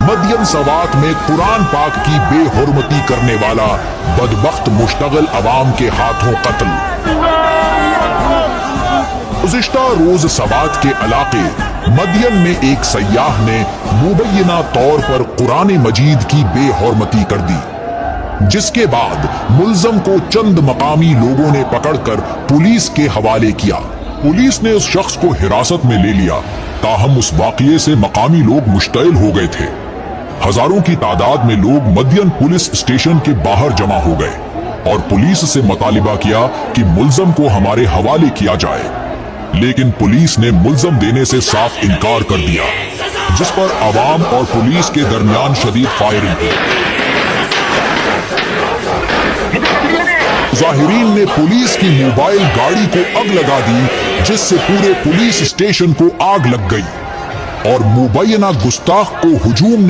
मदियन सवात में कुरान पाक की बेहुरमती करने वाला बदबख्त मुश्तगल अवाम के हाथों कत्ल। गुज़िश्ता रोज सवात के इलाके मदियन में एक सयाह ने मुबैना तौर पर कुरान मजीद की बेहुरमती कर दी, जिसके बाद मुल्ज़म को चंद मकामी लोगों ने पकड़कर पुलिस के हवाले किया। पुलिस ने उस शख्स को हिरासत में ले लिया, ताहम उस वाक़ये से मकामी लोग मुश्तइल हो गए थे। हजारों की तादाद में लोग मदियन पुलिस स्टेशन के बाहर जमा हो गए और पुलिस से मुतालिबा किया कि मुल्ज़म को हमारे हवाले किया जाए, लेकिन पुलिस ने मुल्ज़म देने से साफ इनकार कर दिया, जिस पर अवाम और पुलिस के दरमियान शदीद फायरिंग हुई। ज़ाहिरीन ने पुलिस की मोबाइल गाड़ी को आग लगा दी, जिससे पूरे पुलिस स्टेशन को आग लग गई और मुबैना गुस्ताख को हुजूम